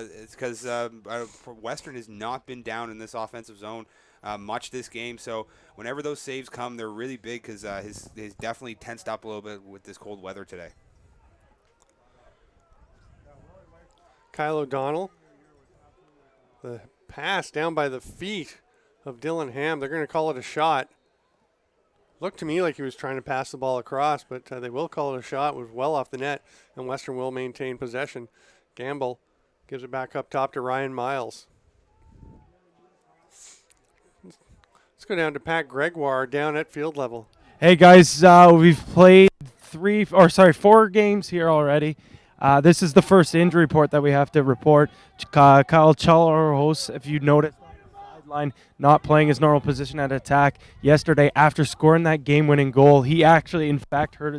It's because Western has not been down in this offensive zone much this game. So whenever those saves come, they're really big because he's definitely tensed up a little bit with this cold weather today. Kyle O'Donnell. The pass down by the feet of Dylan Ham. They're going to call it a shot. Looked to me like he was trying to pass the ball across, but they will call it a shot. It was well off the net, and Western will maintain possession. Gamble gives it back up top to Ryan Miles. Let's go down to Pat Gregoire down at field level. Hey guys, we've played 4 games here already. This is the first injury report that we have to report. Kyle Chalorhos, if you noticed, sideline, not playing his normal position at attack. Yesterday, after scoring that game-winning goal, he actually, in fact, hurt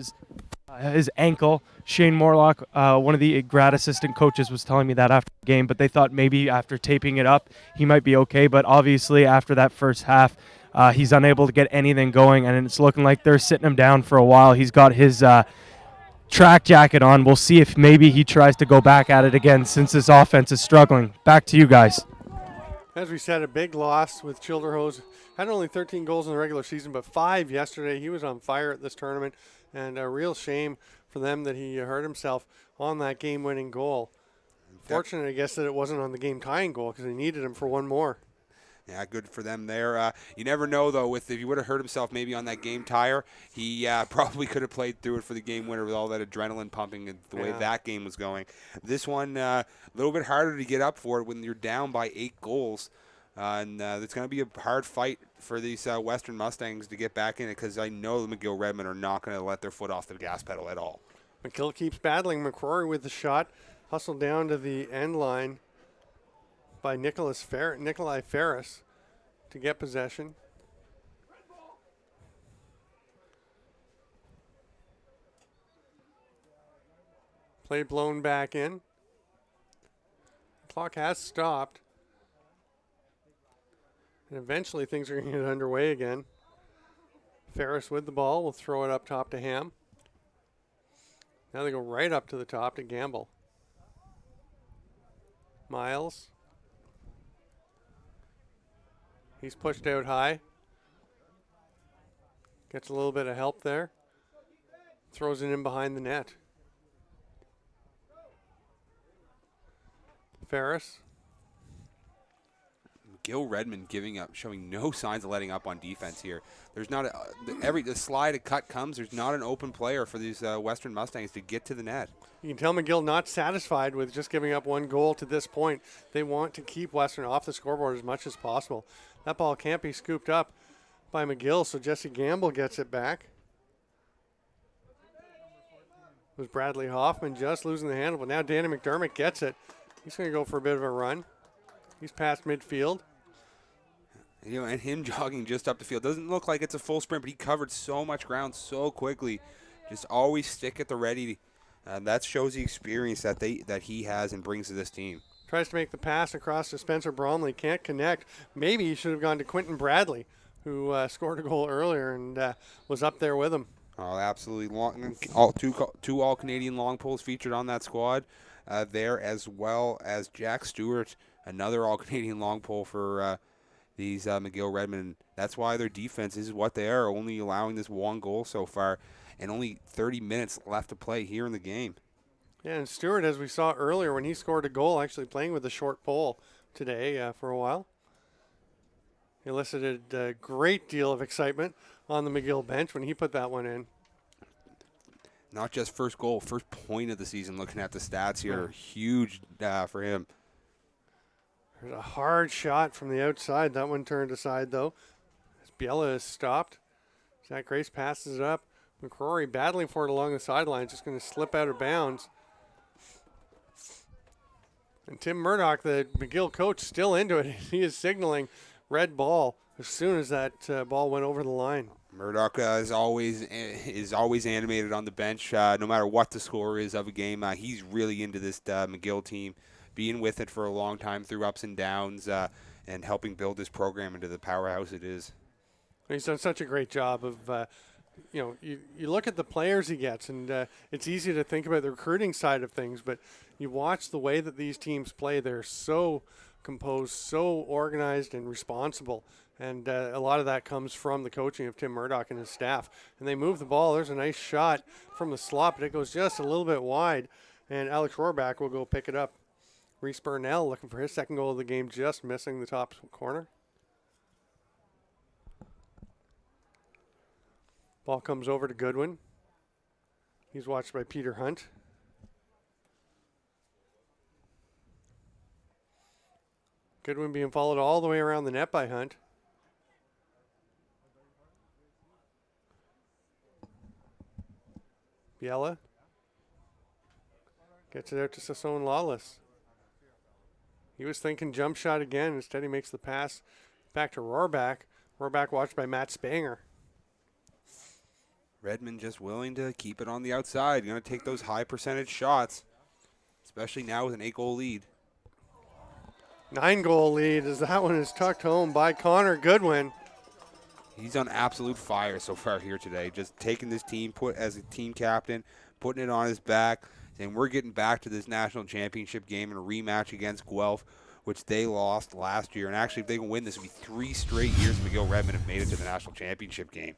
his ankle. Shane Morlock, one of the grad assistant coaches, was telling me that after the game, but they thought maybe after taping it up, he might be okay. But obviously, after that first half, he's unable to get anything going, and it's looking like they're sitting him down for a while. He's got his track jacket on. We'll see if maybe he tries to go back at it again since this offense is struggling. Back to you guys. As we said, a big loss with Childerhose. Had only 13 goals in the regular season, but 5 yesterday. He was on fire at this tournament, and a real shame for them that he hurt himself on that game-winning goal. Fortunate, I guess, that it wasn't on the game-tying goal because they needed him for one more. Yeah, good for them there. You never know, though, if he would have hurt himself maybe on that game tire, he probably could have played through it for the game winner with all that adrenaline pumping and the way that game was going. This one, a little bit harder to get up for it when you're down by 8 goals. And it's going to be a hard fight for these Western Mustangs to get back in it because I know the McGill Redmen are not going to let their foot off the gas pedal at all. McGill keeps battling. McCrory with the shot. Hustled down to the end line by Nikolai Ferris to get possession. Play blown back in. Clock has stopped. And eventually things are going to get underway again. Ferris with the ball will throw it up top to Ham. Now they go right up to the top to Gamble. Miles. He's pushed out high. Gets a little bit of help there. Throws it in behind the net. Ferris. McGill Redmen giving up, showing no signs of letting up on defense here. There's not the slide a cut comes. There's not an open player for these Western Mustangs to get to the net. You can tell McGill not satisfied with just giving up one goal to this point. They want to keep Western off the scoreboard as much as possible. That ball can't be scooped up by McGill, so Jesse Gamble gets it back. It was Bradley Hoffman just losing the handle, but now Danny McDermott gets it. He's going to go for a bit of a run. He's past midfield. You know, and him jogging just up the field. Doesn't look like it's a full sprint, but he covered so much ground so quickly. Just always stick at the ready. That shows the experience that he has and brings to this team. Tries to make the pass across to Spencer Bromley. Can't connect. Maybe he should have gone to Quentin Bradley, who scored a goal earlier and was up there with him. Oh, absolutely. Two All-Canadian long poles featured on that squad there, as well as Jack Stewart, another All-Canadian long pole for these McGill Redmen. That's why their defense is what they are, only allowing this one goal so far and only 30 minutes left to play here in the game. Yeah, and Stewart, as we saw earlier, when he scored a goal, actually playing with a short pole today for a while. He elicited a great deal of excitement on the McGill bench when he put that one in. Not just first goal, first point of the season, looking at the stats here. Huge for him. There's a hard shot from the outside. That one turned aside, though. As Biella is stopped. Zach Grace passes it up. McCrory battling for it along the sideline. Just going to slip out of bounds. And Tim Murdoch, the McGill coach, still into it. He is signaling red ball as soon as that ball went over the line. Murdoch is always animated on the bench, no matter what the score is of a game. He's really into this McGill team, being with it for a long time through ups and downs, and helping build this program into the powerhouse it is. He's done such a great job of you look at the players he gets, and it's easy to think about the recruiting side of things, but you watch the way that these teams play. They're so composed, so organized and responsible, and a lot of that comes from the coaching of Tim Murdoch and his staff. And they move the ball. There's a nice shot from the slot, but it goes just a little bit wide, and Alex Rohrbach will go pick it up. Reese Burnell looking for his second goal of the game, just missing the top corner. Ball comes over to Goodwin. He's watched by Peter Hunt. Goodwin being followed all the way around the net by Hunt. Biella gets it out to Sassone Lawless. He was thinking jump shot again. Instead, he makes the pass back to Rohrbach. Rohrbach watched by Matt Spanger. Redmen just willing to keep it on the outside. Going to take those high percentage shots, especially now with an 8-goal lead. 9-goal lead as that one is tucked home by Connor Goodwin. He's on absolute fire so far here today. Just taking this team, as a team captain, putting it on his back, saying we're getting back to this national championship game in a rematch against Guelph, which they lost last year. And actually, if they can win, this will be 3 straight years McGill Redmen have made it to the national championship game.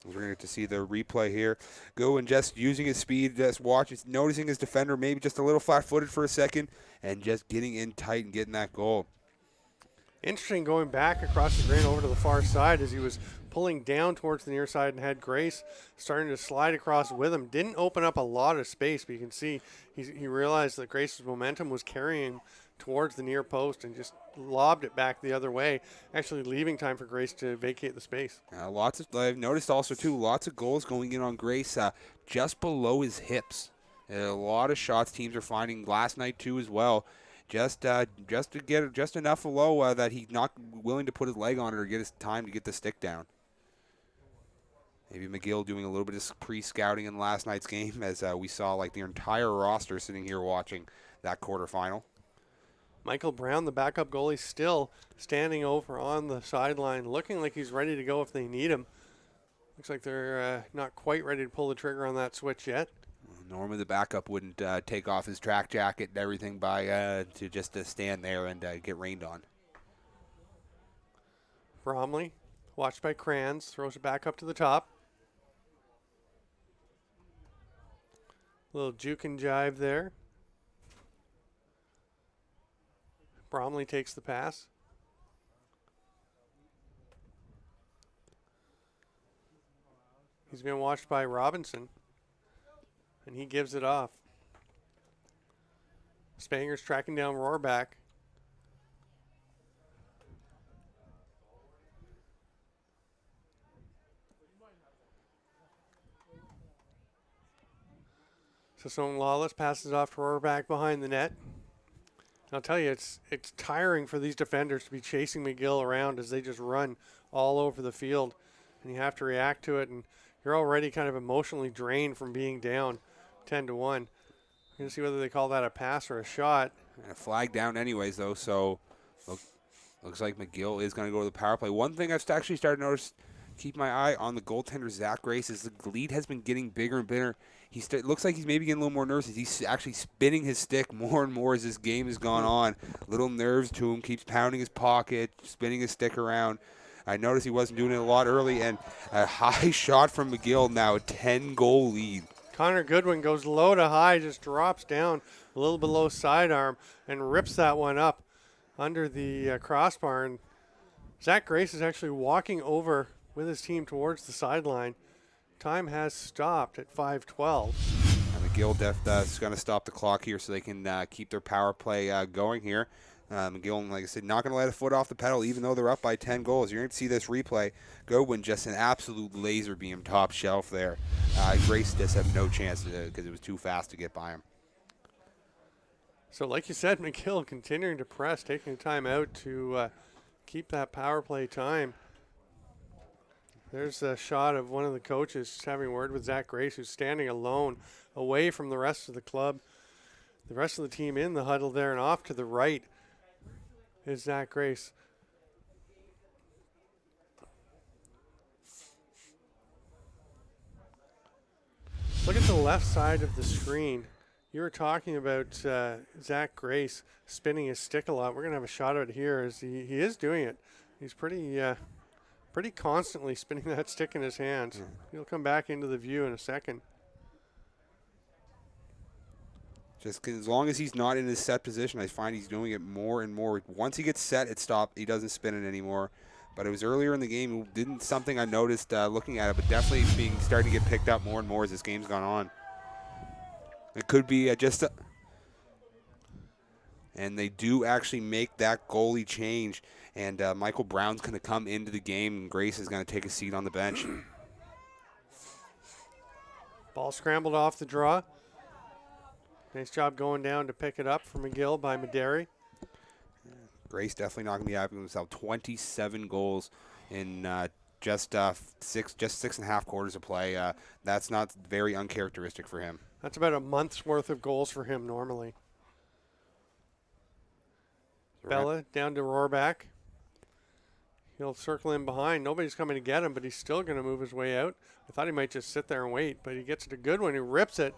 We're going to get to see the replay here. Go and just using his speed, just noticing his defender maybe just a little flat-footed for a second, and just getting in tight and getting that goal. Interesting going back across the green over to the far side as he was pulling down towards the near side and had Grace starting to slide across with him. Didn't open up a lot of space, but you can see he realized that Grace's momentum was carrying towards the near post and just lobbed it back the other way, actually leaving time for Grace to vacate the space. I've noticed also, too, lots of goals going in on Grace just below his hips. A lot of shots teams are finding last night, too, as well. Just to get just enough low that he's not willing to put his leg on it or get his time to get the stick down. Maybe McGill doing a little bit of pre-scouting in last night's game as we saw like the entire roster sitting here watching that quarterfinal. Michael Brown, the backup goalie, still standing over on the sideline, looking like he's ready to go if they need him. Looks like they're not quite ready to pull the trigger on that switch yet. Normally the backup wouldn't take off his track jacket and everything to stand there and get rained on. Bromley, watched by Kranz, throws it back up to the top. Little juke and jive there. Bromley takes the pass. He's being watched by Robinson, and he gives it off. Spanger's tracking down Rohrbach. Sassone Lawless passes off to Rohrbach behind the net. I'll tell you, it's tiring for these defenders to be chasing McGill around as they just run all over the field, and you have to react to it, and you're already kind of emotionally drained from being down 10-1. We're going to see whether they call that a pass or a shot. And a flag down anyways, though, so looks like McGill is going to go to the power play. One thing I've actually started to notice, keep my eye on the goaltender, Zach Grace, is the lead has been getting bigger and bigger. Looks like he's maybe getting a little more nervous. He's actually spinning his stick more and more as this game has gone on. Little nerves to him, keeps pounding his pocket, spinning his stick around. I noticed he wasn't doing it a lot early, and a high shot from McGill now, a 10-goal lead. Connor Goodwin goes low to high, just drops down a little below sidearm and rips that one up under the crossbar. And Zach Grace is actually walking over with his team towards the sideline. Time has stopped at 5:12. McGill is going to stop the clock here so they can keep their power play going here. McGill, like I said, not going to let a foot off the pedal even though they're up by 10 goals. You're going to see this replay. Goodwin just an absolute laser beam top shelf there. Grace just had no chance because it was too fast to get by him. So like you said, McGill continuing to press, taking time out to keep that power play time. There's a shot of one of the coaches just having a word with Zach Grace, who's standing alone away from the rest of the club. The rest of the team in the huddle there, and off to the right is Zach Grace. Look at the left side of the screen. You were talking about Zach Grace spinning his stick a lot. We're going to have a shot at it here as he is doing it. He's pretty constantly spinning that stick in his hands. He'll come back into the view in a second. Just 'cause as long as he's not in his set position, I find he's doing it more and more. Once he gets set, it stopped. He doesn't spin it anymore. But it was earlier in the game, something I noticed looking at it, but definitely starting to get picked up more and more as this game's gone on. It could be and they do actually make that goalie change, and Michael Brown's going to come into the game, and Grace is going to take a seat on the bench. Ball scrambled off the draw. Nice job going down to pick it up for McGill by Maderi. Grace definitely not going to be happy with himself. 27 goals in just 6.5 quarters of play. That's not very uncharacteristic for him. That's about a month's worth of goals for him normally. Bella down to Rohrbach. He'll circle in behind. Nobody's coming to get him, but he's still going to move his way out. I thought he might just sit there and wait, but he gets it a good one. He rips it,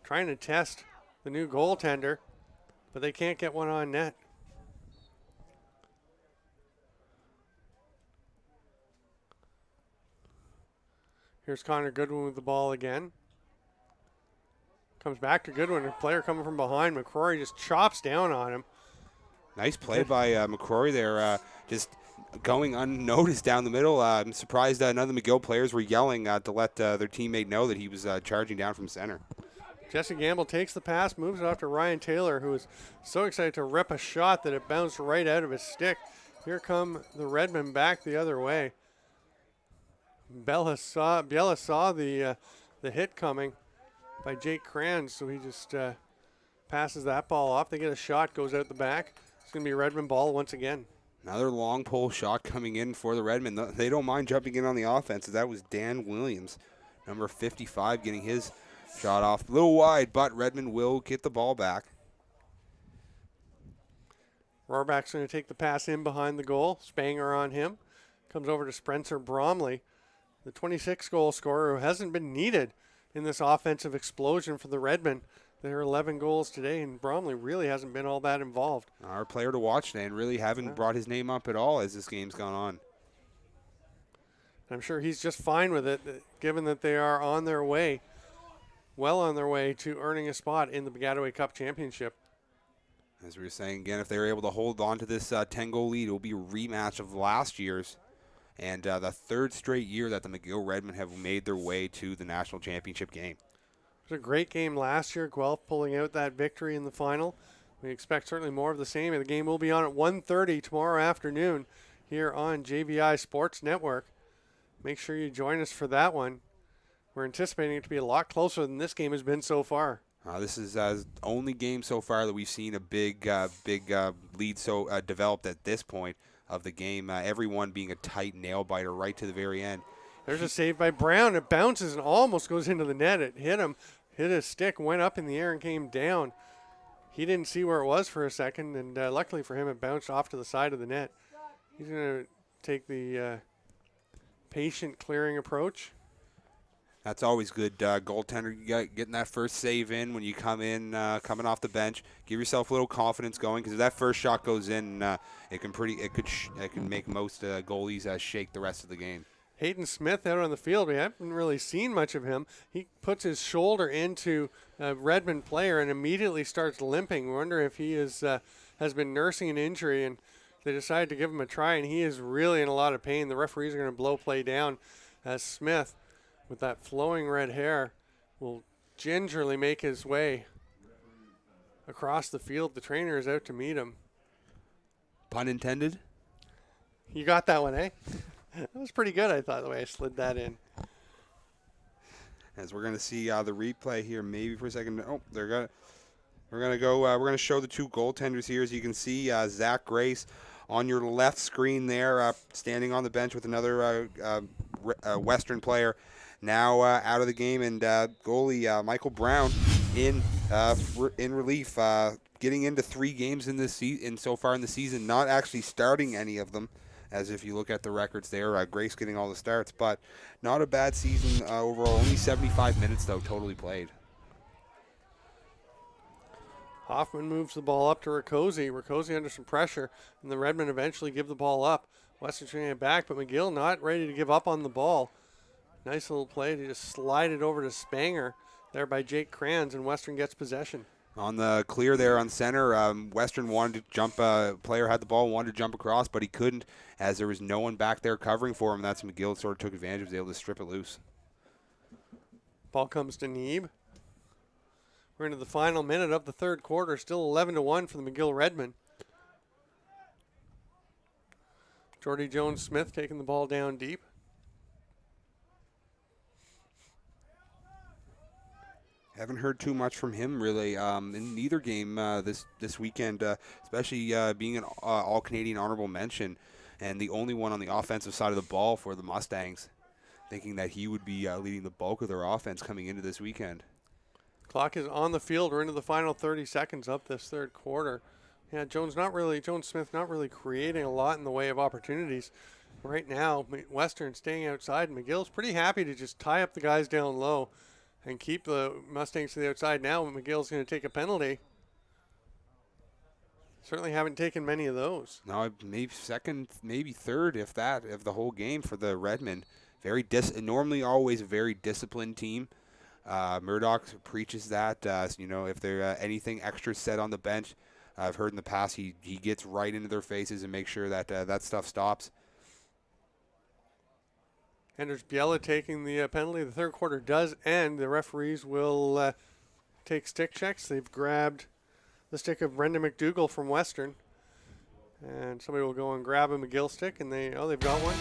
trying to test the new goaltender, but they can't get one on net. Here's Connor Goodwin with the ball again. Comes back to Goodwin. A player coming from behind. McCrory just chops down on him. Nice play by McCrory there. Just going unnoticed down the middle. I'm surprised none of the McGill players were yelling to let their teammate know that he was charging down from center. Jesse Gamble takes the pass, moves it off to Ryan Taylor, who is so excited to rip a shot that it bounced right out of his stick. Here come the Redmen back the other way. Biela saw the hit coming by Jake Kranz, so he just passes that ball off. They get a shot, goes out the back. It's going to be a Redmen ball once again. Another long pole shot coming in for the Redmen. They don't mind jumping in on the offense. That was Dan Williams, number 55, getting his shot off. A little wide, but Redmen will get the ball back. Rohrbach's going to take the pass in behind the goal. Spanger on him. Comes over to Spencer Bromley, the 26-goal scorer who hasn't been needed in this offensive explosion for the Redmen. There are 11 goals today, and Bromley really hasn't been all that involved. Our player to watch today, and really haven't brought his name up at all as this game's gone on. I'm sure he's just fine with it, given that they are on their way, well on their way to earning a spot in the Baggataway Cup Championship. As we were saying, again, if they were able to hold on to this 10-goal lead, it will be a rematch of last year's and the third straight year that the McGill Redmen have made their way to the national championship game. It was a great game last year, Guelph pulling out that victory in the final. We expect certainly more of the same, and the game will be on at 1:30 tomorrow afternoon here on JVI Sports Network. Make sure you join us for that one. We're anticipating it to be a lot closer than this game has been so far. This is the only game so far that we've seen a big lead developed at this point of the game. Everyone being a tight nail-biter right to the very end. There's a save by Brown. It bounces and almost goes into the net. It hit him, hit his stick, went up in the air and came down. He didn't see where it was for a second, and luckily for him, it bounced off to the side of the net. He's going to take the patient clearing approach. That's always good. Goaltender, getting that first save in when you come in, coming off the bench. Give yourself a little confidence going, because if that first shot goes in, it can make most goalies shake the rest of the game. Hayden Smith out on the field. We haven't really seen much of him. He puts his shoulder into a Redmen player and immediately starts limping. We wonder if he has been nursing an injury, and they decided to give him a try, and he is really in a lot of pain. The referees are going to blow play down as Smith, with that flowing red hair, will gingerly make his way across the field. The trainer is out to meet him. Pun intended? You got that one, eh? That was pretty good, I thought, the way I slid that in. As we're going to see the replay here maybe for a second. Oh, we're going to show the two goaltenders here. As you can see, Zach Grace on your left screen there, standing on the bench with another Western player. Now out of the game, and goalie Michael Brown in relief, getting into 3 games in this so far in the season, not actually starting any of them, as if you look at the records there. Grace getting all the starts, but not a bad season overall. Only 75 minutes, though, totally played. Hoffman moves the ball up to Rakosi. Rakosi under some pressure, and the Redmen eventually give the ball up. Western's trying it back, but McGill not ready to give up on the ball. Nice little play to just slide it over to Spanger there by Jake Kranz, and Western gets possession. On the clear there on center, Western wanted to jump. Player had the ball, wanted to jump across, but he couldn't as there was no one back there covering for him. That's McGill sort of took advantage, was able to strip it loose. Ball comes to Neeb. We're into the final minute of the third quarter. Still 11-1 for the McGill Redmen. Jordy Jones-Smith taking the ball down deep. Haven't heard too much from him really in either game this weekend, especially being an all-Canadian honorable mention and the only one on the offensive side of the ball for the Mustangs, thinking that he would be leading the bulk of their offense coming into this weekend. Clock is on the field. We're into the final 30 seconds of this third quarter. Yeah, Jones-Smith not really creating a lot in the way of opportunities. Right now, Western staying outside. McGill's pretty happy to just tie up the guys down low and keep the Mustangs to the outside. Now McGill's going to take a penalty. Certainly haven't taken many of those. No, maybe second, maybe third, if that, of the whole game for the Redmen. Normally always a very disciplined team. Murdoch preaches that. If there anything extra said on the bench, I've heard in the past he gets right into their faces and makes sure that that stuff stops. Anders Biela taking the penalty. The third quarter does end. The referees will take stick checks. They've grabbed the stick of Brendan McDougall from Western. And somebody will go and grab a McGill stick, and they've got one.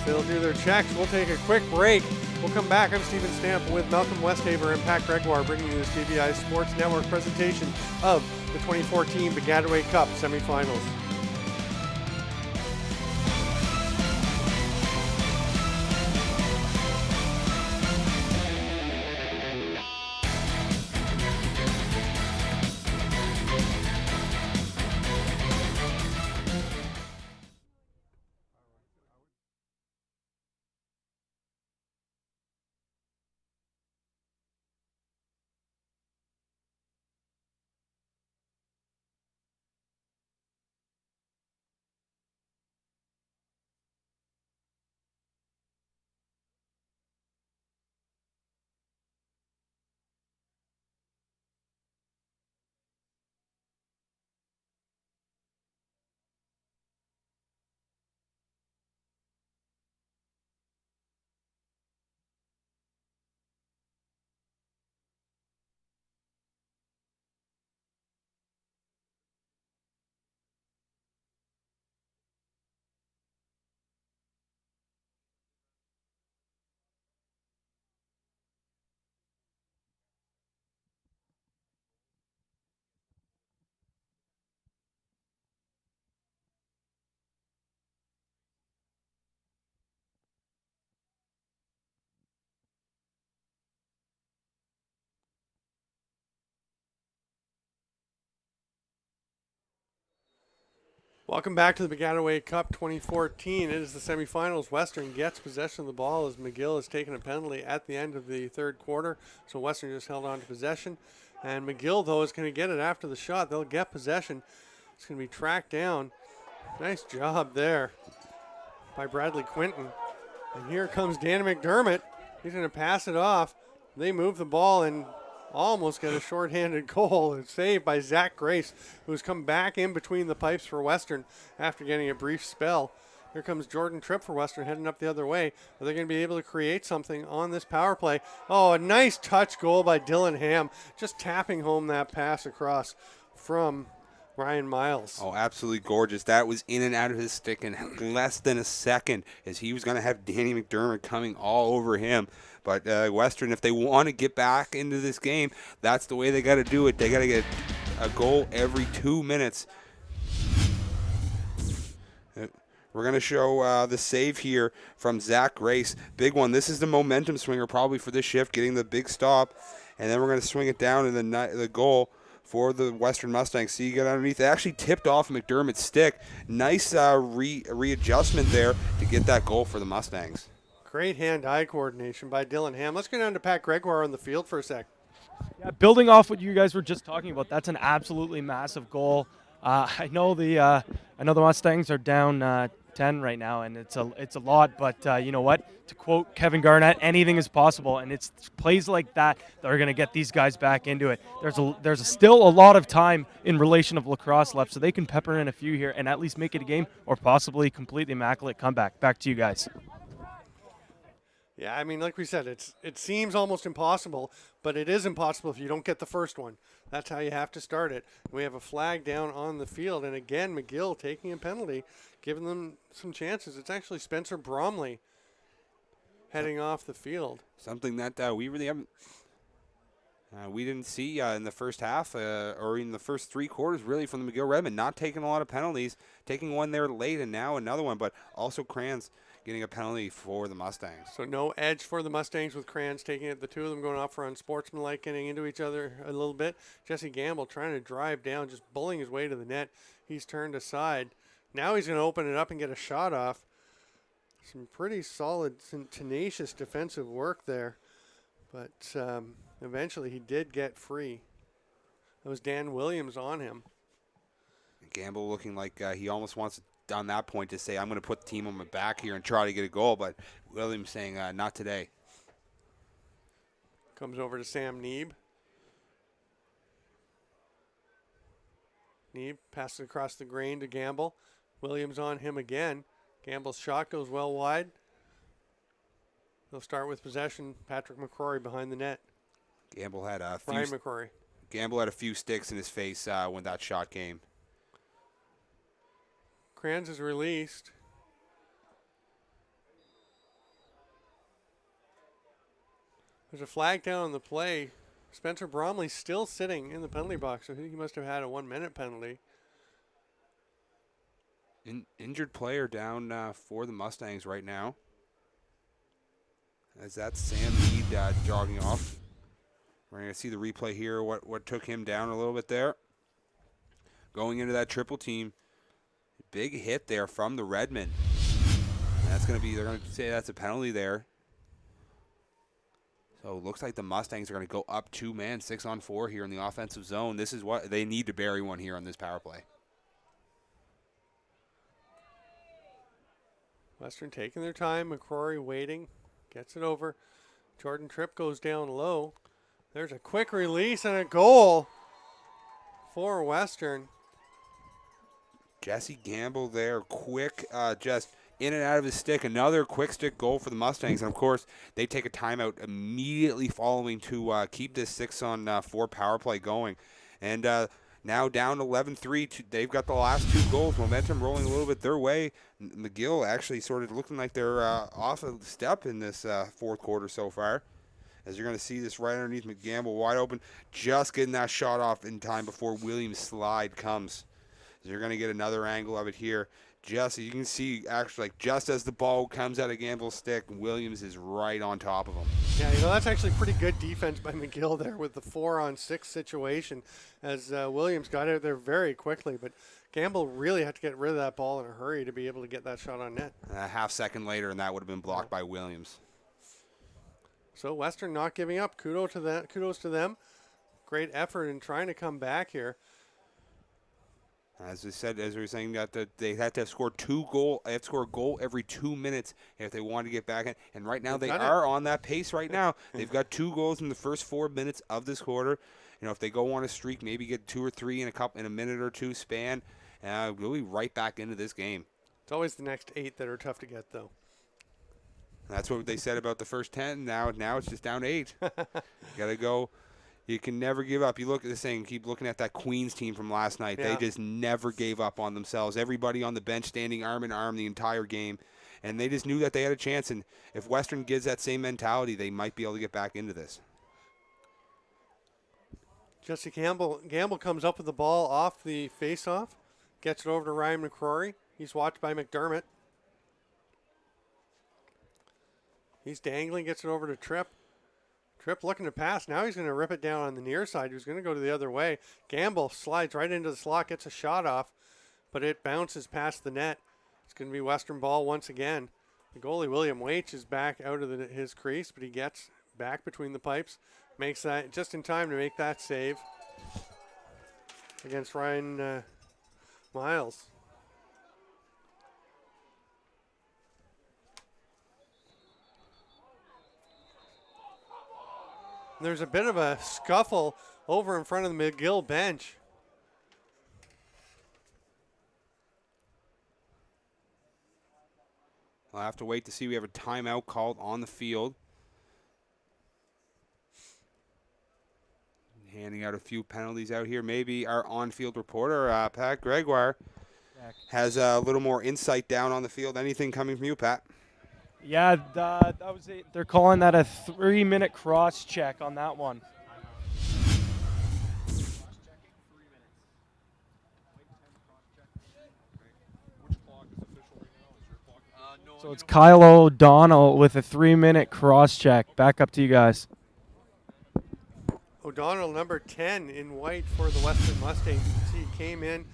So they'll do their checks. We'll take a quick break. We'll come back. I'm Stephen Stamp with Malcolm Westhaver and Pat Gregoire bringing you this JVI Sports Network presentation of the 2014 Baggataway Cup semifinals. Welcome back to the Baggataway Cup 2014. It is the semifinals. Western gets possession of the ball as McGill has taken a penalty at the end of the third quarter. So Western just held on to possession. And McGill, though, is going to get it after the shot. They'll get possession. It's going to be tracked down. Nice job there by Bradley Quinton. And here comes Danny McDermott. He's going to pass it off. They move the ball and almost get a shorthanded goal. It's saved by Zach Grace, who's come back in between the pipes for Western after getting a brief spell. Here comes Jordan Tripp for Western heading up the other way. Are they going to be able to create something on this power play? Oh, a nice touch goal by Dylan Ham, just tapping home that pass across from Ryan Miles. Oh, absolutely gorgeous. That was in and out of his stick in less than a second, as he was going to have Danny McDermott coming all over him. But Western, if they want to get back into this game, that's the way they got to do it. They got to get a goal every 2 minutes. We're going to show the save here from Zach Grace. Big one. This is the momentum swinger probably for this shift, getting the big stop. And then we're going to swing it down in the goal for the Western Mustangs. See, you get underneath. It actually tipped off McDermott's stick. Nice readjustment there to get that goal for the Mustangs. Great hand-eye coordination by Dylan Ham. Let's go down to Pat Gregoire on the field for a sec. Yeah, building off what you guys were just talking about, that's an absolutely massive goal. I know the Mustangs are down 10 right now, and it's a lot. But you know what? To quote Kevin Garnett, anything is possible, and it's plays like that that are going to get these guys back into it. There's still a lot of time in relation of lacrosse left, so they can pepper in a few here and at least make it a game, or possibly complete the immaculate comeback. Back to you guys. Yeah, I mean, like we said, it seems almost impossible, but it is impossible if you don't get the first one. That's how you have to start it. We have a flag down on the field, and again, McGill taking a penalty, giving them some chances. It's actually Spencer Bromley heading off the field. Something that we really haven't. We didn't see in the first half or in the first 3 quarters, really, from the McGill Redmen. Not taking a lot of penalties, taking one there late and now another one, but also Kranz getting a penalty for the Mustangs. So no edge for the Mustangs with Kranz taking it. The two of them going off for unsportsmanlike, getting into each other a little bit. Jesse Gamble trying to drive down, just bullying his way to the net. He's turned aside. Now he's going to open it up and get a shot off. Some pretty solid, some tenacious defensive work there. But eventually he did get free. That was Dan Williams on him. Gamble looking like he almost wants on that point to say, I'm going to put the team on my back here and try to get a goal, but Williams saying, not today. Comes over to Sam Neeb. Neeb passes across the grain to Gamble. Williams on him again. Gamble's shot goes well wide. They'll start with possession. Patrick McCrory behind the net. Gamble had a few. Brian McCrory. Gamble had a few sticks in his face when that shot came. Kranz is released. There's a flag down on the play. Spencer Bromley still sitting in the penalty box. I think he must have had a 1-minute penalty. Injured player down for the Mustangs right now. As that's Sam Mead jogging off. We're going to see the replay here, what took him down a little bit there. Going into that triple team. Big hit there from the Redmen. That's going to be, they're going to say that's a penalty there. So it looks like the Mustangs are going to go up 2-man, 6-on-4 here in the offensive zone. This is what they need to bury one here on this power play. Western taking their time. McCrory waiting. Gets it over. Jordan Tripp goes down low. There's a quick release and a goal for Western. Jesse Gamble there, quick, just in and out of his stick. Another quick stick goal for the Mustangs. And, of course, they take a timeout immediately following to keep this 6-on-4 power play going. And now down 11-3. They've got the last 2 goals. Momentum rolling a little bit their way. McGill actually sort of looking like they're off a step in this 4th quarter so far. As you're going to see this right underneath McGamble, wide open. Just getting that shot off in time before Williams' slide comes. So you're going to get another angle of it here. Just you can see, actually, like just as the ball comes out of Gamble's stick, Williams is right on top of him. Yeah, that's actually pretty good defense by McGill there with the 4-on-6 situation, as Williams got out there very quickly. But Gamble really had to get rid of that ball in a hurry to be able to get that shot on net. A half second later, and that would have been blocked by Williams. So Western not giving up. Kudos to them. Great effort in trying to come back here. As we were saying, that they had to have scored 2 goals. They have to score a goal every 2 minutes if they want to get back in. And right now they are on that pace right now. They've got 2 goals in the first 4 minutes of this quarter. If they go on a streak, maybe get 2 or 3 in a minute or 2 span, we'll be right back into this game. It's always the next 8 that are tough to get, though. That's what they said about the first 10. Now it's just down to 8. Got to go. You can never give up. You look at this thing, keep looking at that Queens team from last night. Yeah. They just never gave up on themselves. Everybody on the bench standing arm in arm the entire game. And they just knew that they had a chance. And if Western gives that same mentality, they might be able to get back into this. Jesse Gamble comes up with the ball off the face-off. Gets it over to Ryan McCrory. He's watched by McDermott. He's dangling, gets it over to Tripp. Tripp looking to pass. Now he's going to rip it down on the near side. He was going to go to the other way. Gamble slides right into the slot, gets a shot off, but it bounces past the net. It's going to be Western ball once again. The goalie, William Waite, is back out of his crease, but he gets back between the pipes. Makes that just in time to make that save against Ryan Miles. There's a bit of a scuffle over in front of the McGill bench. I'll have to wait to see. We have a timeout called on the field. Handing out a few penalties out here. Maybe our on-field reporter, Pat Gregoire, has a little more insight down on the field. Anything coming from you, Pat? Yeah, that was it. They're calling that a 3-minute cross check on that one. So it's Kyle O'Donnell with a 3-minute cross check. Back up to you guys. O'Donnell, number 10 in white for the Western Mustangs. You can see he came in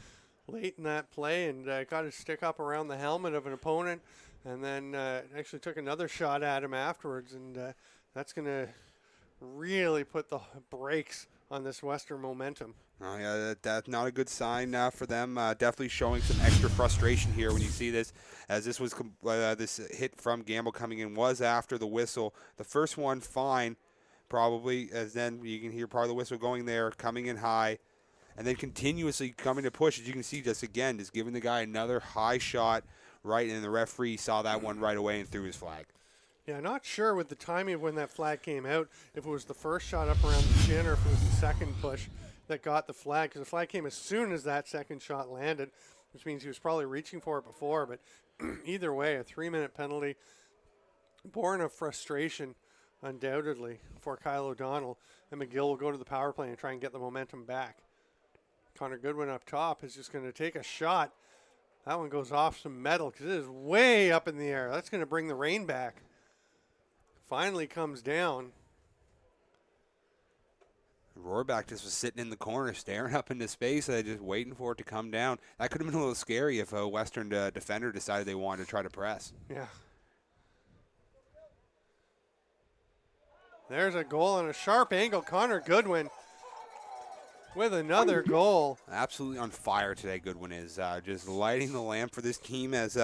late in that play and got his stick up around the helmet of an opponent, and then actually took another shot at him afterwards, and that's going to really put the brakes on this Western momentum. Oh, yeah, that's not a good sign for them. Definitely showing some extra frustration here when you see this, as this was this hit from Gamble coming in was after the whistle. The first one, fine, probably, as then you can hear part of the whistle going there, coming in high, and then continuously coming to push. As you can see, just giving the guy another high shot, right, and the referee saw that one right away and threw his flag. Yeah, not sure with the timing of when that flag came out, if it was the first shot up around the chin or if it was the second push that got the flag, because the flag came as soon as that second shot landed, which means he was probably reaching for it before. But either way, a 3-minute penalty, born of frustration, undoubtedly, for Kyle O'Donnell. And McGill will go to the power play and try and get the momentum back. Connor Goodwin up top is just going to take a shot. That one goes off some metal because it is way up in the air. That's going to bring the rain back. Finally comes down. Rohrback just was sitting in the corner, staring up into space, just waiting for it to come down. That could have been a little scary if a Western defender decided they wanted to try to press. Yeah. There's a goal on a sharp angle. Connor Goodwin with another goal. Absolutely on fire today, Goodwin is. Just lighting the lamp for this team, as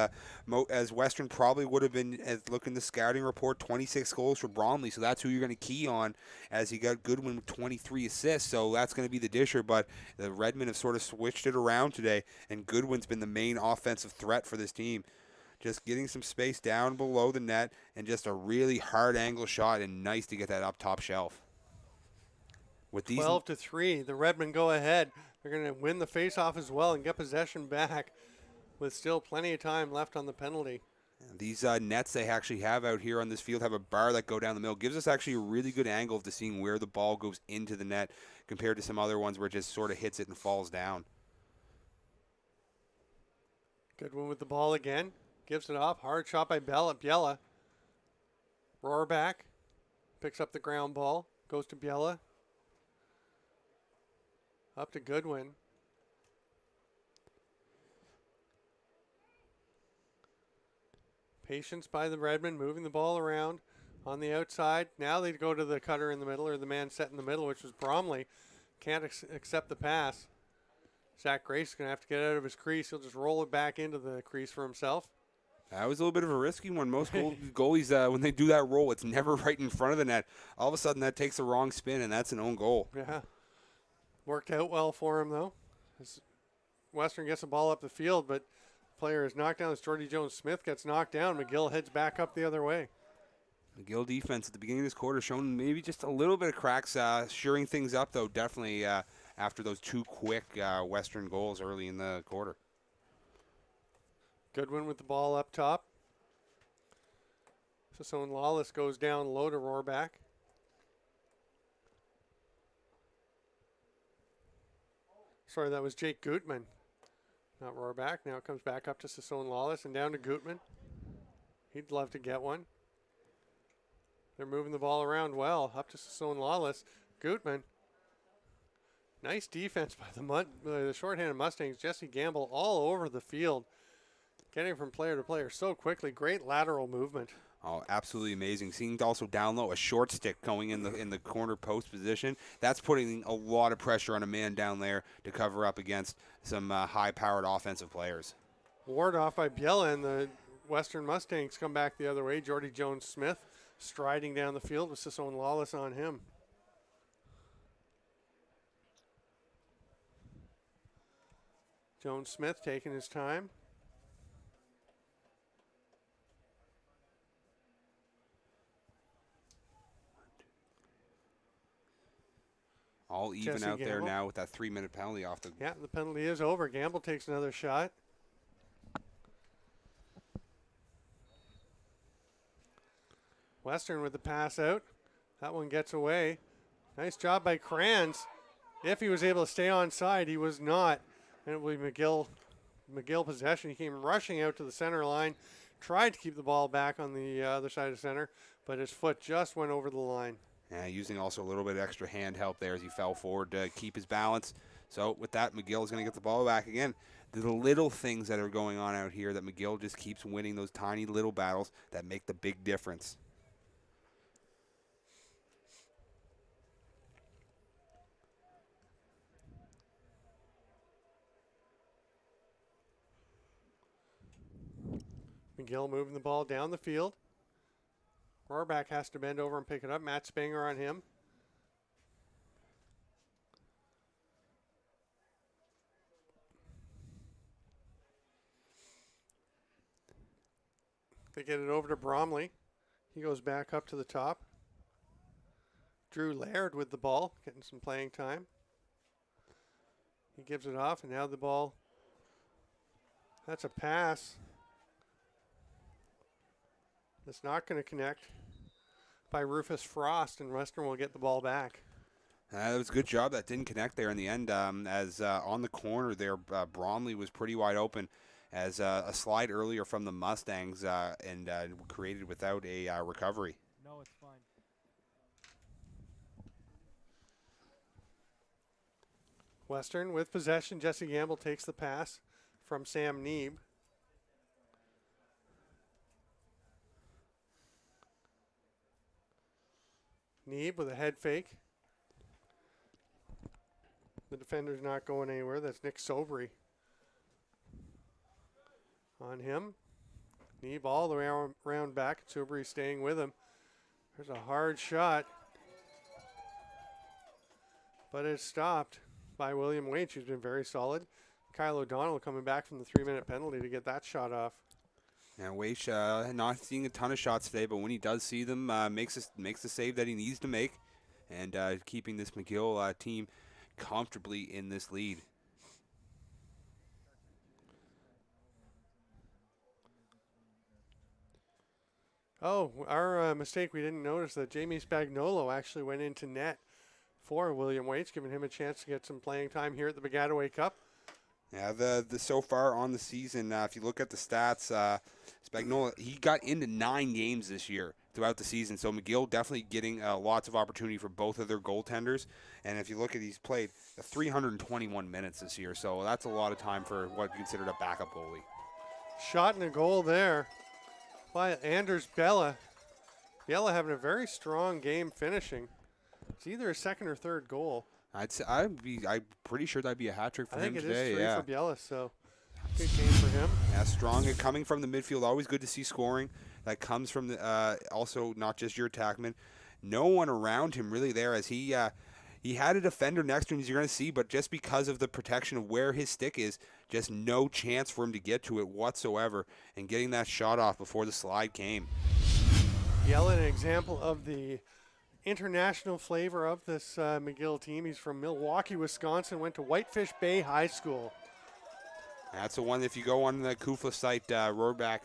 Western probably would have been, as looking the scouting report, 26 goals for Bromley. So that's who you're going to key on, as you got Goodwin with 23 assists. So that's going to be the disher. But the Redmen have sort of switched it around today, and Goodwin's been the main offensive threat for this team. Just getting some space down below the net, and just a really hard angle shot, and nice to get that up top shelf. With these 12-3, the Redmen go ahead. They're going to win the faceoff as well and get possession back with still plenty of time left on the penalty. These nets they actually have out here on this field have a bar that go down the middle. Gives us actually a really good angle to seeing where the ball goes into the net compared to some other ones where it just sort of hits it and falls down. Good one with the ball again. Gives it off. Hard shot by Biella. Rohrback picks up the ground ball. Goes to Biella. Up to Goodwin. Patience by the Redmen, moving the ball around on the outside. Now they go to the cutter in the middle, or the man set in the middle, which was Bromley. Can't accept the pass. Zach Grace is going to have to get out of his crease. He'll just roll it back into the crease for himself. That was a little bit of a risky one. Most goalies, when they do that roll, it's never right in front of the net. All of a sudden, that takes a wrong spin, and that's an own goal. Yeah. Worked out well for him, though. As Western gets the ball up the field, but the player is knocked down. As Jordy Jones-Smith gets knocked down, McGill heads back up the other way. McGill defense at the beginning of this quarter showing maybe just a little bit of cracks, shoring things up, though, definitely after those two quick Western goals early in the quarter. Goodwin with the ball up top. So Lawless goes down low to Rohrback. Sorry, that was Jake Gutman, not Rohrback. Now it comes back up to Sassone Lawless and down to Gutman. He'd love to get one. They're moving the ball around well. Up to Sassone Lawless. Gutman. Nice defense by the shorthanded Mustangs. Jesse Gamble all over the field. Getting from player to player so quickly. Great lateral movement. Oh, absolutely amazing. Seeing also down low a short stick going in the corner post position. That's putting a lot of pressure on a man down there to cover up against some high-powered offensive players. Ward off by Biela, and the Western Mustangs come back the other way. Jordy Jones-Smith striding down the field with Sassone Lawless on him. Jones-Smith taking his time. All even Jesse out there Gamble. now with that 3-minute penalty off the... Yeah, the penalty is over. Gamble takes another shot. Western with the pass out. That one gets away. Nice job by Kranz. If he was able to stay on side, he was not. And it will be McGill possession. He came rushing out to the center line, tried to keep the ball back on the other side of center, but his foot just went over the line. Using also a little bit of extra hand help there as he fell forward to keep his balance. So with that, McGill is going to get the ball back again. The little things that are going on out here that McGill just keeps winning, those tiny little battles that make the big difference. McGill moving the ball down the field. Rohrbach has to bend over and pick it up. Matt Spanger on him. They get it over to Bromley. He goes back up to the top. Drew Laird with the ball, getting some playing time. He gives it off, and now the ball. That's a pass. That's not going to connect by Rufus Frost, and Western will get the ball back. That was a good job. That didn't connect there in the end. As on the corner there, Bromley was pretty wide open as a slide earlier from the Mustangs and created without a recovery. No, it's fine. Western with possession. Jesse Gamble takes the pass from Sam Neeb. Neeb with a head fake. The defender's not going anywhere. That's Nick Sobry on him. Neeb all the way around back. Sobry staying with him. There's a hard shot, but it's stopped by William Waite, who's been very solid. Kyle O'Donnell coming back from the 3-minute penalty to get that shot off. Now, Waite not seeing a ton of shots today, but when he does see them, makes the save that he needs to make, and keeping this McGill team comfortably in this lead. Oh, our mistake. We didn't notice that Jamie Spagnolo actually went into net for William Waite, giving him a chance to get some playing time here at the Baggataway Cup. Yeah, the so far on the season, if you look at the stats, Spagnola, he got into 9 games this year throughout the season. So McGill definitely getting lots of opportunity for both of their goaltenders. And if you look at, he's played 321 minutes this year. So that's a lot of time for what considered a backup goalie. Shot and a goal there by Anders Bella. Bella having a very strong game finishing. It's either a second or third goal. I'm pretty sure that'd be a hat trick for him today. I think it is 3 yeah. for Biela, so good game for him. Yeah, strong and coming from the midfield. Always good to see scoring. That comes from the also not just your attackman. No one around him really there as he had a defender next to him, as you're going to see, but just because of the protection of where his stick is, just no chance for him to get to it whatsoever, and getting that shot off before the slide came. Biela, an example of the international flavor of this McGill team. He's from Milwaukee, Wisconsin, went to Whitefish Bay High School. That's the one, if you go on the CUFLA site, Rohrbach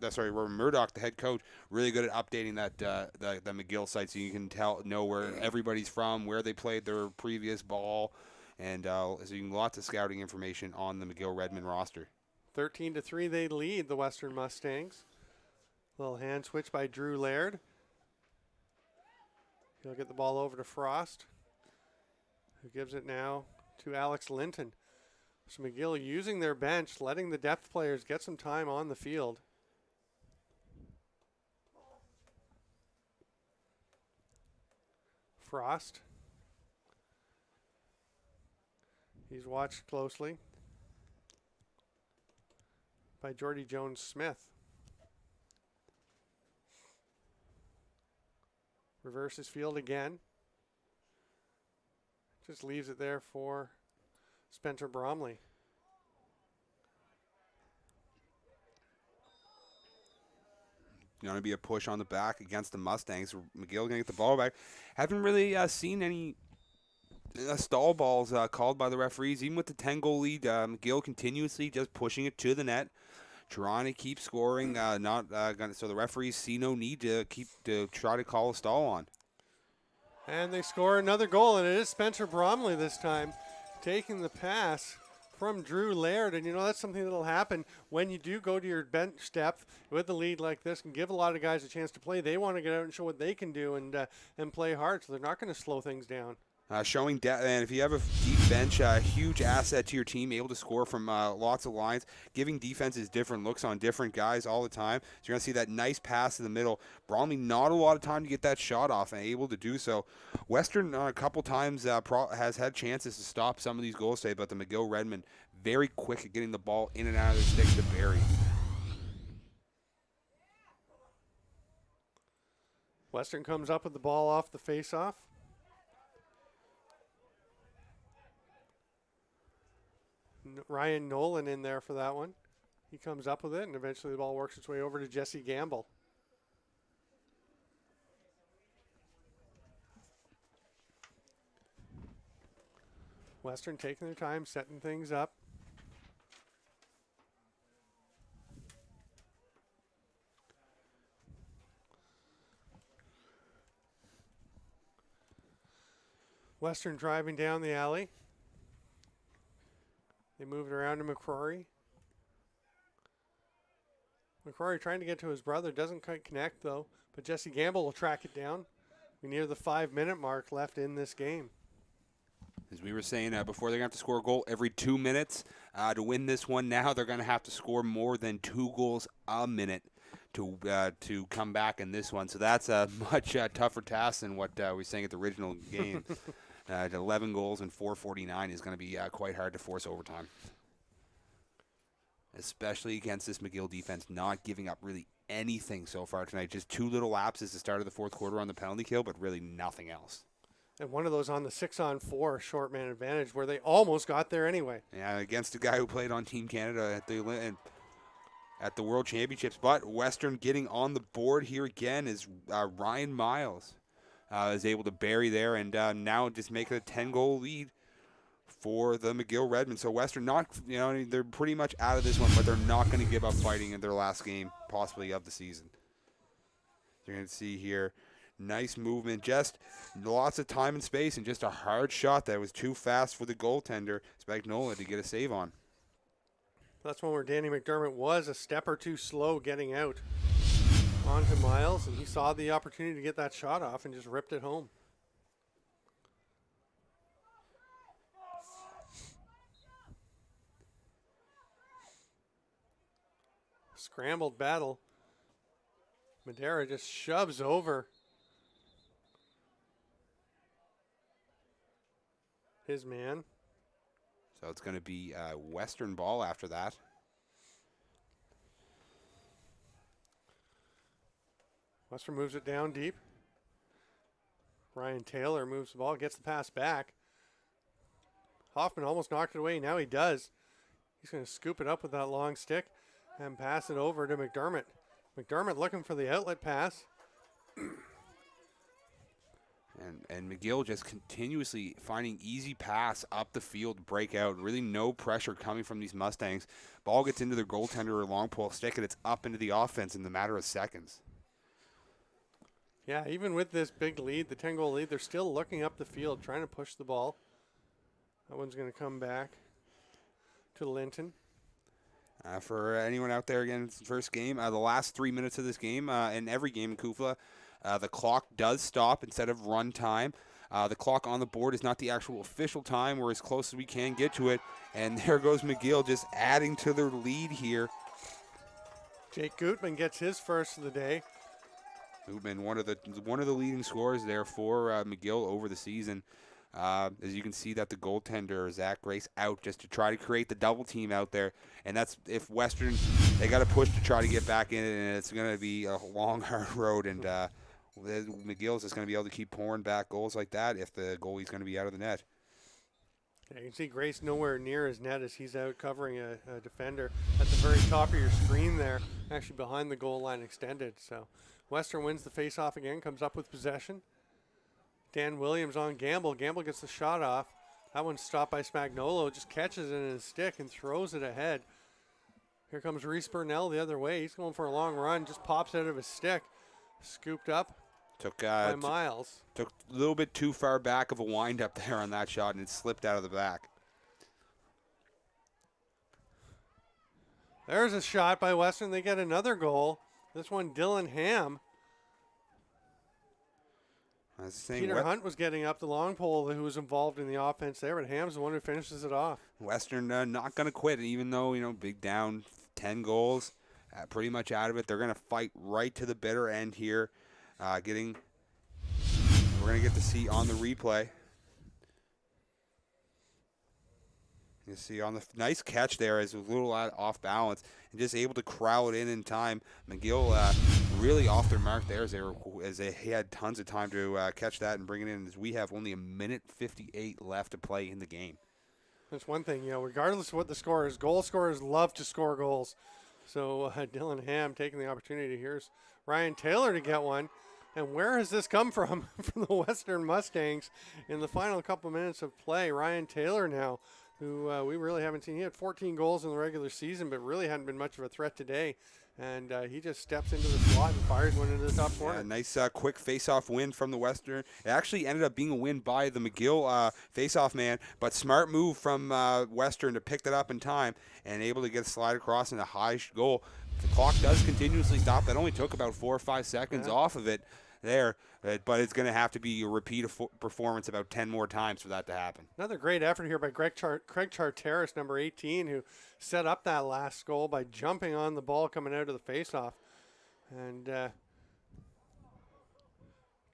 Robert Murdoch, the head coach, really good at updating that the McGill site so you can know where everybody's from, where they played their previous ball, and so you can lots of scouting information on the McGill Redmen roster. 13-3, they lead the Western Mustangs. Little hand switch by Drew Laird. He'll get the ball over to Frost, who gives it now to Alex Linton. So McGill using their bench, letting the depth players get some time on the field. Frost. He's watched closely by Jordy Jones-Smith. Reverses field again. Just leaves it there for Spencer Bromley. Going to be a push on the back against the Mustangs. McGill going to get the ball back. Haven't really seen any stall balls called by the referees. Even with the 10-goal lead, McGill continuously just pushing it to the net. Trying to keep scoring. So the referees see no need to try to call a stall on. And they score another goal, and it is Spencer Bromley this time taking the pass from Drew Laird. And, that's something that will happen when you do go to your bench depth with the lead like this and give a lot of guys a chance to play. They want to get out and show what they can do and play hard, so they're not going to slow things down. Showing depth, and if you have a deep bench, a huge asset to your team, able to score from lots of lines, giving defenses different looks on different guys all the time. So you're going to see that nice pass in the middle. Bromley, not a lot of time to get that shot off and able to do so. Western a couple times has had chances to stop some of these goals today, but the McGill Redmen very quick at getting the ball in and out of their stick to bury. Western comes up with the ball off the face-off. Ryan Nolan in there for that one. He comes up with it, and eventually the ball works its way over to Jesse Gamble. Western taking their time, setting things up. Western driving down the alley. They move it around to McCrory. McCrory trying to get to his brother. Doesn't quite connect, though. But Jesse Gamble will track it down. We're near the 5-minute mark left in this game. As we were saying before, they're going to have to score a goal every 2 minutes. To win this one now, they're going to have to score more than 2 goals a minute to come back in this one. So that's a much tougher task than what we were saying at the original game. 11 goals and 4:49 is going to be quite hard to force overtime. Especially against this McGill defense, not giving up really anything so far tonight. Just 2 little lapses at the start of the fourth quarter on the penalty kill, but really nothing else. And one of those on the 6-on-4 short man advantage where they almost got there anyway. Yeah, against a guy who played on Team Canada at the World Championships. But Western getting on the board here again is Ryan Miles. Is able to bury there and now just make it a 10-goal lead for the McGill Redmen. So Western they're pretty much out of this one, but they're not going to give up fighting in their last game, possibly of the season. You're going to see here, nice movement, just lots of time and space, and just a hard shot that was too fast for the goaltender, Spagnola, to get a save on. That's one where Danny McDermott was a step or two slow getting out onto Miles, and he saw the opportunity to get that shot off and just ripped it home. Scrambled battle. Madera just shoves over his man. So it's going to be a Western ball after that. Western moves it down deep. Ryan Taylor moves the ball, gets the pass back. Hoffman almost knocked it away. Now he does. He's going to scoop it up with that long stick and pass it over to McDermott. McDermott looking for the outlet pass. And McGill just continuously finding easy pass up the field, break out. Really no pressure coming from these Mustangs. Ball gets into their goaltender or long pole stick, and it's up into the offense in the matter of seconds. Yeah, even with this big lead, the 10-goal lead, they're still looking up the field, trying to push the ball. That one's going to come back to Linton. For anyone out there, again, it's the first game. The last 3 minutes of this game, and every game in CUFLA, The clock does stop instead of run time. The clock on the board is not the actual official time. We're as close as we can get to it. And there goes McGill just adding to their lead here. Jake Gutman gets his first of the day. Gutman, one of the leading scorers there for McGill over the season. As you can see that the goaltender, Zach Grace, out just to try to create the double team out there. And that's if Western, they got to push to try to get back in it, and it's going to be a long, hard road. And McGill's just going to be able to keep pouring back goals like that if the goalie's going to be out of the net. Yeah, you can see Grace nowhere near his net as he's out covering a defender at the very top of your screen there, actually behind the goal line extended. So Western wins the face-off again, comes up with possession. Dan Williams on Gamble. Gamble gets the shot off. That one's stopped by Spagnolo, just catches it in his stick and throws it ahead. Here comes Reese Burnell the other way. He's going for a long run, just pops out of his stick. Scooped up by Miles. Took a little bit too far back of a wind-up there on that shot, and it slipped out of the back. There's a shot by Western. They get another goal. This one, Dylan Ham. Peter Hunt was getting up the long pole who was involved in the offense there, but Ham's the one who finishes it off. Western not going to quit, even though, big down 10 goals, pretty much out of it. They're going to fight right to the bitter end here. We're going to get to see on the replay. You see on the nice catch there is a little off balance and just able to corral it in time. McGill really off their mark there as they had tons of time to catch that and bring it in, as we have only 1:58 left to play in the game. That's one thing, regardless of what the score is, goal scorers love to score goals. So Dylan Ham taking the opportunity. Here's Ryan Taylor to get one. And where has this come from? From the Western Mustangs in the final couple minutes of play. Ryan Taylor now, who we really haven't seen. He had 14 goals in the regular season, but really hadn't been much of a threat today. And he just steps into the slot and fires one into the top corner. Yeah, nice quick face-off win from the Western. It actually ended up being a win by the McGill face-off man, but smart move from Western to pick that up in time and able to get a slide across in a high goal. The clock does continuously stop. That only took about 4 or 5 seconds off of it there, but it's going to have to be a repeat performance about 10 more times for that to happen. Another great effort here by Craig Charteris, number 18, who set up that last goal by jumping on the ball coming out of the faceoff. And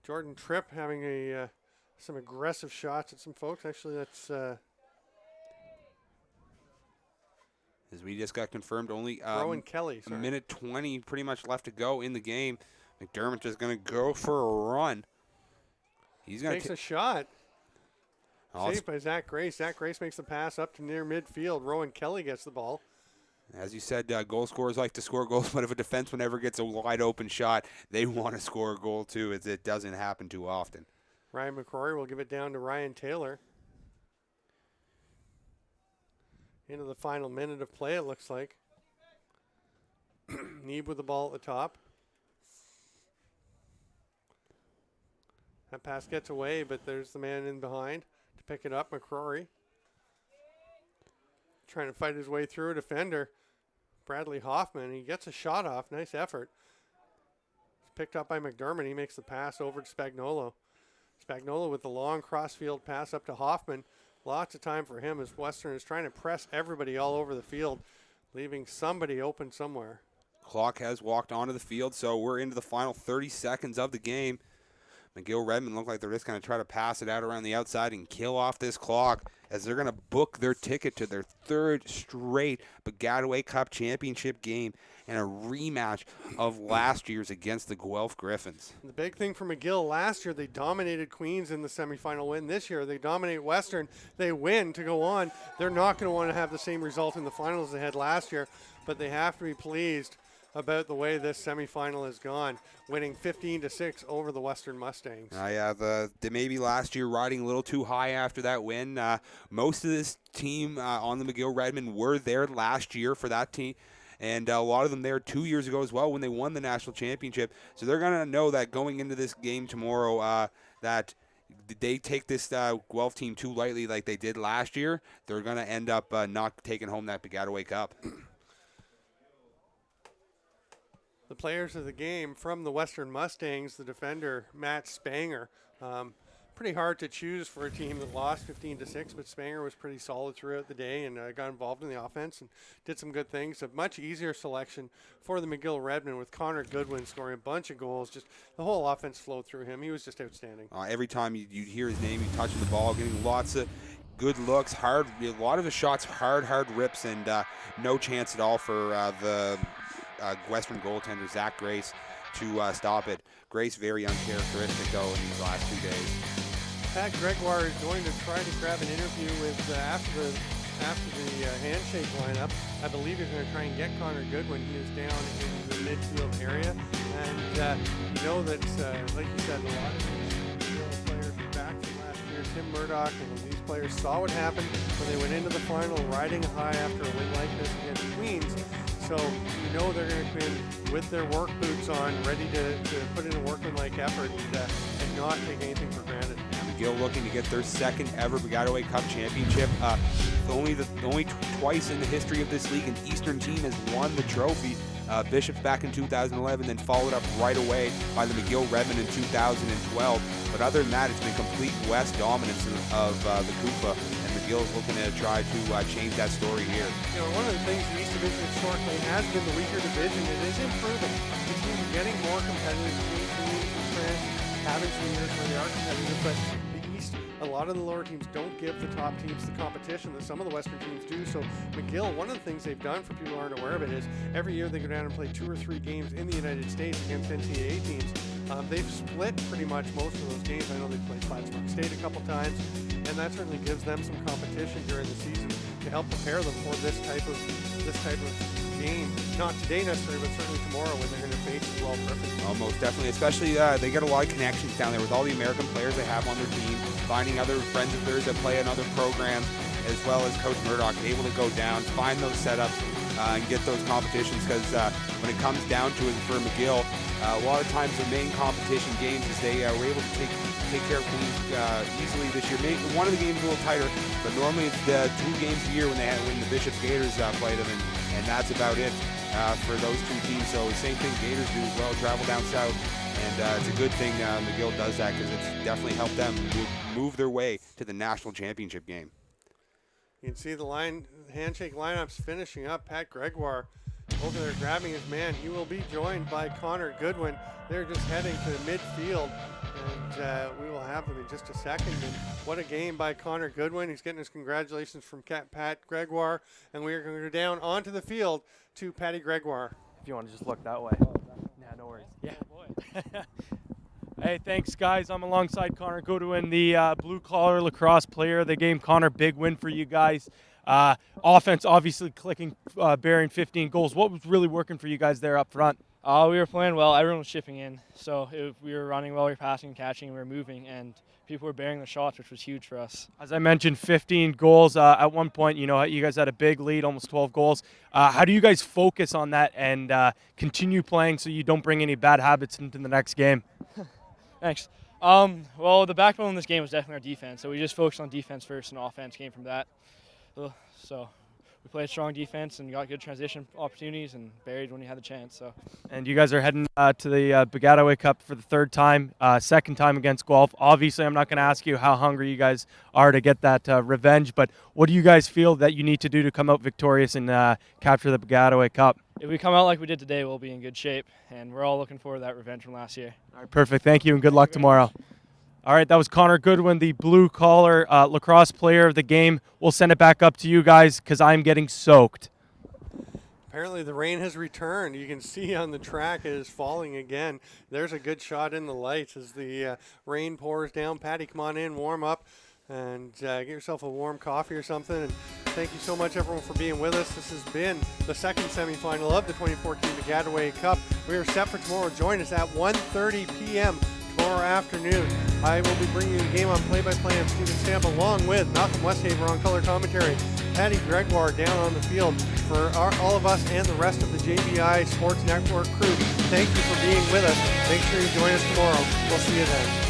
Jordan Tripp having some aggressive shots at some folks. Actually, that's as we just got confirmed, only Rowan Kelly. A minute 20 pretty much left to go in the game. McDermott just going to go for a run. He's going to takes a shot. Saved by Zach Grace. Zach Grace makes the pass up to near midfield. Rowan Kelly gets the ball. As you said, goal scorers like to score goals, but if a defenseman ever gets a wide open shot, they want to score a goal too, as it doesn't happen too often. Ryan McCrory will give it down to Ryan Taylor. Into the final minute of play, it looks like. Neeb with the ball at the top. That pass gets away, but there's the man in behind to pick it up, McCrory. Trying to fight his way through a defender. Bradley Hoffman, he gets a shot off. Nice effort. It's picked up by McDermott. He makes the pass over to Spagnolo. Spagnolo with the long crossfield pass up to Hoffman. Lots of time for him as Western is trying to press everybody all over the field, leaving somebody open somewhere. Clock has walked onto the field, so we're into the final 30 seconds of the game. McGill Redmen look like they're just going to try to pass it out around the outside and kill off this clock, as they're going to book their ticket to their third straight Baggataway Cup championship game and a rematch of last year's against the Guelph Griffins. The big thing for McGill, last year they dominated Queens in the semifinal win. This year they dominate Western. They win to go on. They're not going to want to have the same result in the finals they had last year, but they have to be pleased about the way this semifinal has gone, winning 15-6 over the Western Mustangs. They maybe last year riding a little too high after that win. Most of this team on the McGill Redmen were there last year for that team, and a lot of them there 2 years ago as well when they won the national championship. So they're going to know that going into this game tomorrow that they take this Guelph team too lightly like they did last year. They're going to end up not taking home that Baggataway Cup. The the players of the game from the Western Mustangs, the defender, Matt Spanger. Pretty hard to choose for a team that lost 15-6, but Spanger was pretty solid throughout the day and got involved in the offense and did some good things. A much easier selection for the McGill Redmen with Connor Goodwin scoring a bunch of goals. Just the whole offense flowed through him. He was just outstanding. Every time you hear his name, he's touching the ball, getting lots of good looks, a lot of his shots, hard rips, and no chance at all for the Western goaltender, Zach Grace, to stop it. Grace very uncharacteristic, though, in these last 2 days. Pat Gregoire is going to try to grab an interview with after the handshake lineup. I believe he's going to try and get Connor Goodwin. He is down in the midfield area. And you know that, like you said, a lot of these players back from last year, Tim Murdoch and these players saw what happened when they went into the final riding high after a win like this against Queens. So you know they're going to come in with their work boots on, ready to put in a workmanlike effort and not take anything for granted. McGill looking to get their second ever Baggataway Cup championship. Only twice in the history of this league an Eastern team has won the trophy. Bishops back in 2011, then followed up right away by the McGill Redmen in 2012. But other than that, it's been complete West dominance of the CUFLA, and McGill's looking to try to change that story here. You know, one of the things the East Division historically has been the weaker division. It is improving. The teams are getting more competitive. Teams having some years where they are competitive, but the East, a lot of the lower teams don't give the top teams the competition that some of the Western teams do. So McGill, one of the things they've done for people who aren't aware of it is every year they go down and play 2 or 3 games in the United States against NCAA teams. They've split pretty much most of those games. I know they've played Plattsburgh State a couple times, and that certainly gives them some competition during the season to help prepare them for this type of game. Not today necessarily, but certainly tomorrow when they're going to face the World Perfect. Oh, most definitely. Especially they get a lot of connections down there with all the American players they have on their team, finding other friends of theirs that play in other programs, as well as Coach Murdoch able to go down, find those setups, and get those competitions. Because when it comes down to it for McGill, a lot of times their main competition games is they were able to take care of Queens easily this year. Maybe one of the games a little tighter, but normally it's 2 games a year when the Bishop Gators play them, and that's about it for those 2 teams. So the same thing Gators do as well, travel down south, and it's a good thing McGill does that because it's definitely helped them move their way to the national championship game. You can see the handshake lineups finishing up. Pat Gregoire over there grabbing his man. He will be joined by Connor Goodwin. They're just heading to midfield, and we will have them in just a second. And what a game by Connor Goodwin. He's getting his congratulations from Pat Gregoire, and we are going to go down onto the field to Patty Gregoire. If you want to just look that way. Yeah, no worries. Yeah. Oh, boy. Hey, thanks, guys. I'm alongside Connor Goodwin, the blue-collar lacrosse player of the game. Connor, big win for you guys. Offense obviously clicking, bearing 15 goals. What was really working for you guys there up front? We were playing well. Everyone was chipping in. So we were running well, we were passing, catching, we were moving, and people were bearing the shots, which was huge for us. As I mentioned, 15 goals. At one point, you guys had a big lead, almost 12 goals. How do you guys focus on that and continue playing so you don't bring any bad habits into the next game? Thanks. Well, the backbone in this game was definitely our defense. So we just focused on defense first, and offense came from that. So we played strong defense and got good transition opportunities and buried when you had the chance. So. And you guys are heading to the Baggataway Cup for the 3rd time, 2nd time against Guelph. Obviously, I'm not going to ask you how hungry you guys are to get that revenge, but what do you guys feel that you need to do to come out victorious and capture the Baggataway Cup? If we come out like we did today, we'll be in good shape, and we're all looking forward to that revenge from last year. All right, perfect. Thank you, and good luck tomorrow. All right, that was Connor Goodwin, the blue-collar lacrosse player of the game. We'll send it back up to you guys because I'm getting soaked. Apparently the rain has returned. You can see on the track it is falling again. There's a good shot in the lights as the rain pours down. Patty, come on in, warm up, and get yourself a warm coffee or something. And thank you so much, everyone, for being with us. This has been the 2nd semifinal of the 2014 Baggataway Cup. We are set for tomorrow. Join us at 1:30 p.m. tomorrow afternoon. I will be bringing you the game on play-by-play. I'm Steven Stamp along with Malcolm Westhaver on color commentary. Patty Gregoire down on the field. For all of us and the rest of the JVI Sports Network crew, thank you for being with us. Make sure you join us tomorrow. We'll see you then.